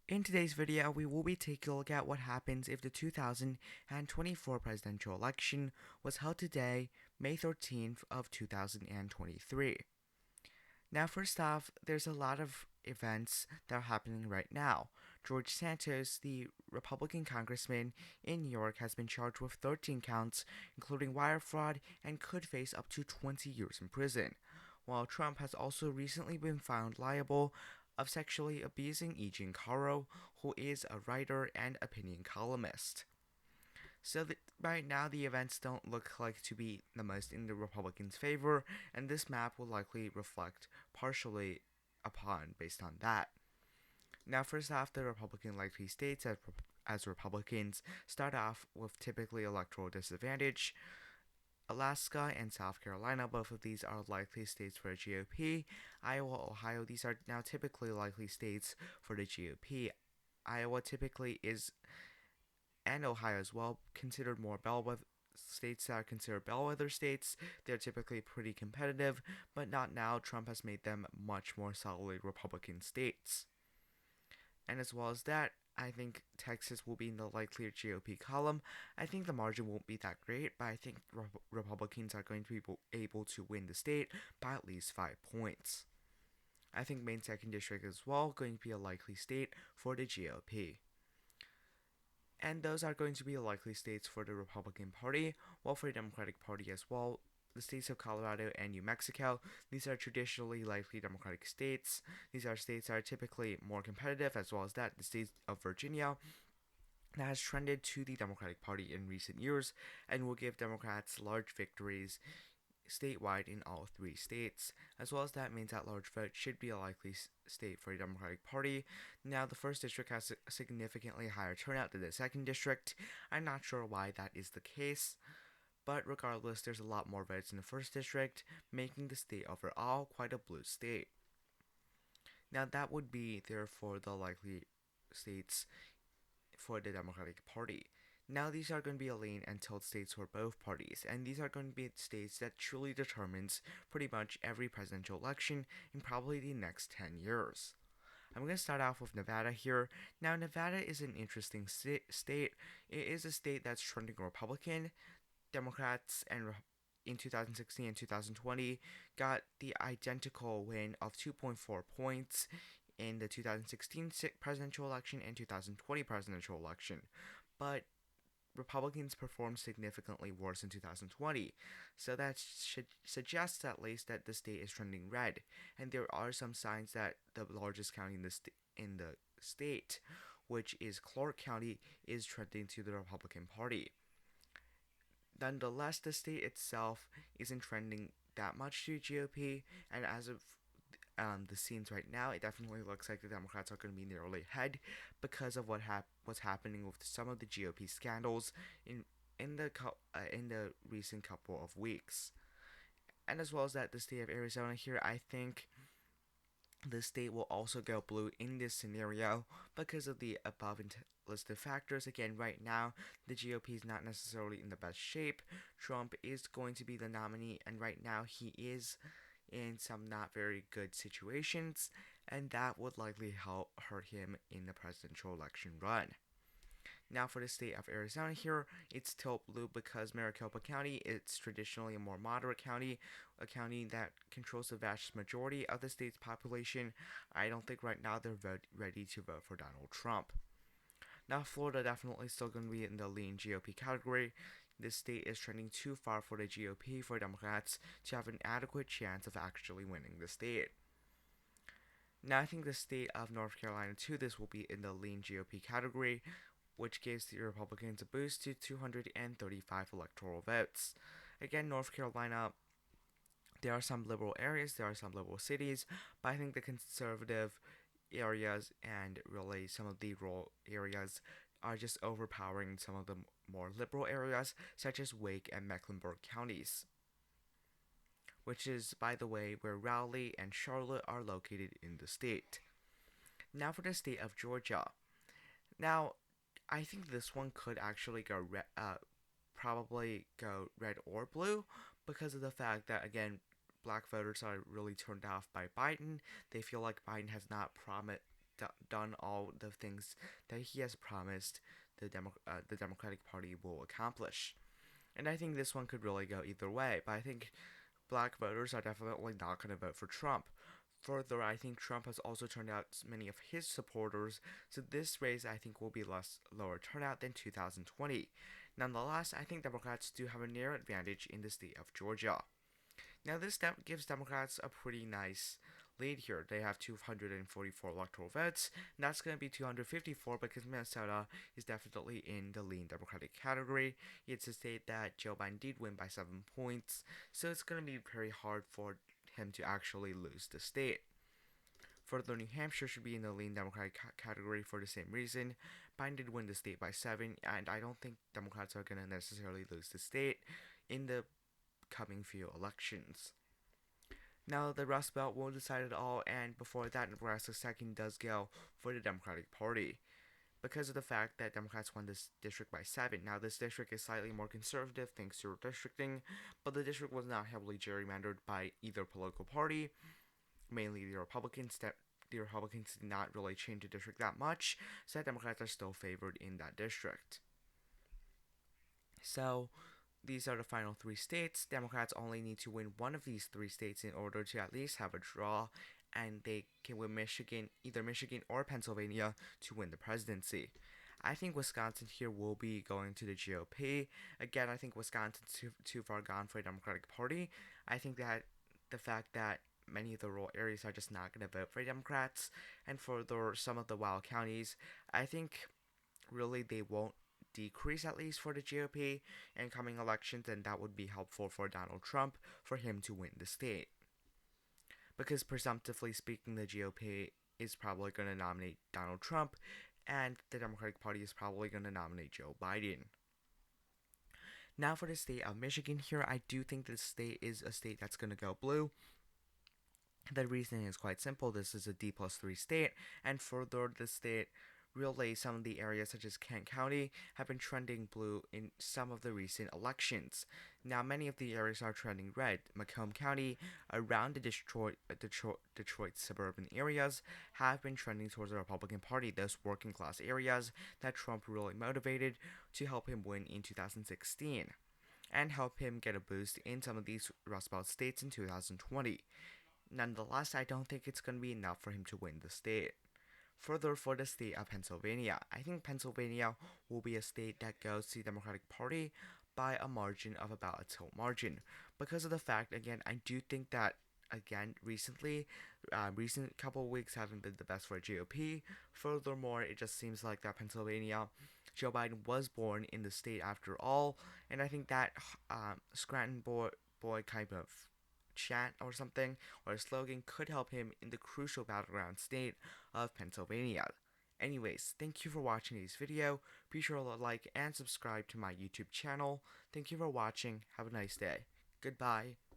In today's video, we will be taking a look at what happens if the 2024 presidential election was held today, May 13th of 2023. Now, first off, there's a lot of events that are happening right now. DeSantis, the Republican congressman in New York, has been charged with 13 counts, including wire fraud, and could face up to 20 years in prison. While Trump has also recently been found liable of sexually abusing Eugene Caro, who is a writer and opinion columnist. So right now, the events don't look like to be the most in the Republicans' favor, and this map will likely reflect partially upon based on that. Now, first off, the Republican likely states as Republicans start off with typically electoral disadvantage. Alaska and South Carolina, both of these are likely states for the GOP. Iowa, Ohio, these are now typically likely states for the GOP. Iowa typically is, and Ohio as well, considered more bellwether states that are considered bellwether states. They're typically pretty competitive, but not now. Trump has made them much more solidly Republican states. And as well as that, I think Texas will be in the likelier GOP column. I think the margin won't be that great, but I think Republicans are going to be able to win the state by at least 5 points. I think Maine 2nd District as well going to be a likely state for the GOP. And those are going to be likely states for the Republican Party, while for the Democratic Party as well. The states of Colorado and New Mexico, these are traditionally likely Democratic states. These are states that are typically more competitive, as well as that, the state of Virginia, that has trended to the Democratic Party in recent years and will give Democrats large victories statewide in all 3 states, as well as that means that large vote should be a likely state for the Democratic Party. Now, the 1st District has a significantly higher turnout than the 2nd District. I'm not sure why that is the case, but regardless, there's a lot more votes in the 1st District, making the state overall quite a blue state. Now, that would be therefore the likely states for the Democratic Party. Now, these are going to be a lean and tilt states for both parties, and these are going to be states that truly determines pretty much every presidential election in probably the next 10 years. I'm going to start off with Nevada here. Now, Nevada is an interesting state. It is a state that's trending Republican. Democrats and in 2016 and 2020 got the identical win of 2.4 points in the 2016 presidential election and 2020 presidential election. But Republicans performed significantly worse in 2020, so that should suggest at least that the state is trending red, and there are some signs that the largest county in the state, which is Clark County, is trending to the Republican Party. Nonetheless, the state itself isn't trending that much to GOP, and as of the scenes right now, it definitely looks like the Democrats are going to be nearly ahead because of what's happening with some of the GOP scandals in the recent couple of weeks, and as well as that, the state of Arizona here, I think the state will also go blue in this scenario because of the above listed factors. Again, right now, the GOP is not necessarily in the best shape. Trump is going to be the nominee, and right now he is in some not very good situations, and that would likely hurt him in the presidential election run. Now for the state of Arizona here, it's tilt blue because Maricopa County is traditionally a more moderate county, a county that controls the vast majority of the state's population. I don't think right now they're ready to vote for Donald Trump. Now Florida definitely still going to be in the lean GOP category. This state is trending too far for the GOP for Democrats to have an adequate chance of actually winning the state. Now I think the state of North Carolina too, this will be in the lean GOP category, which gives the Republicans a boost to 235 electoral votes. Again, North Carolina, there are some liberal areas, there are some liberal cities, but I think the conservative areas and really some of the rural areas are just overpowering some of the more liberal areas, such as Wake and Mecklenburg counties, which is, by the way, where Raleigh and Charlotte are located in the state. Now for the state of Georgia. Now, I think this one could actually go probably go red or blue because of the fact that, again, black voters are really turned off by Biden. They feel like Biden has not done all the things that he has promised the Democratic Party will accomplish. And I think this one could really go either way, but I think black voters are definitely not going to vote for Trump. Further, I think Trump has also turned out many of his supporters, so this race I think will be lower turnout than 2020. Nonetheless, I think Democrats do have a narrow advantage in the state of Georgia. Now, this gives Democrats a pretty nice lead here. They have 244 electoral votes, and that's going to be 254 because Minnesota is definitely in the lean Democratic category. It's a state that Joe Biden did win by 7 points, so it's going to be very hard for him to actually lose the state. Further, New Hampshire should be in the lean Democratic category for the same reason. Biden did win the state by 7, and I don't think Democrats are going to necessarily lose the state in the coming few elections. Now, the Rust Belt won't decide it all, and before that, Nebraska's second does go for the Democratic Party because of the fact that Democrats won this district by 7. Now, this district is slightly more conservative thanks to redistricting, but the district was not heavily gerrymandered by either political party, mainly the Republicans. The Republicans did not really change the district that much, so Democrats are still favored in that district. So, these are the final 3 states. Democrats only need to win one of these 3 states in order to at least have a draw, and they can win either Michigan or Pennsylvania to win the presidency. I think Wisconsin here will be going to the GOP. Again, I think Wisconsin's too far gone for the Democratic Party. I think that the fact that many of the rural areas are just not going to vote for Democrats, and for some of the wild counties, I think really they won't decrease, at least for the GOP in coming elections, and that would be helpful for Donald Trump for him to win the state. Because presumptively speaking, the GOP is probably going to nominate Donald Trump, and the Democratic Party is probably going to nominate Joe Biden. Now for the state of Michigan here, I do think this state is a state that's going to go blue. The reasoning is quite simple. This is a D+3 state, and further, the state really, some of the areas such as Kent County have been trending blue in some of the recent elections. Now, many of the areas are trending red. Macomb County, around the Detroit suburban areas, have been trending towards the Republican Party, those working class areas that Trump really motivated to help him win in 2016, and help him get a boost in some of these Rust Belt states in 2020. Nonetheless, I don't think it's going to be enough for him to win the state. Further, for the state of Pennsylvania, I think Pennsylvania will be a state that goes to the Democratic Party by a margin of about a tilt margin. Because of the fact, again, I do think that, again, recent couple of weeks haven't been the best for GOP. Furthermore, it just seems like that Pennsylvania, Joe Biden was born in the state after all, and I think that Scranton boy kind of chant or something, or a slogan, could help him in the crucial battleground state of Pennsylvania. Anyways, thank you for watching this video. Be sure to like and subscribe to my YouTube channel. Thank you for watching. Have a nice day. Goodbye.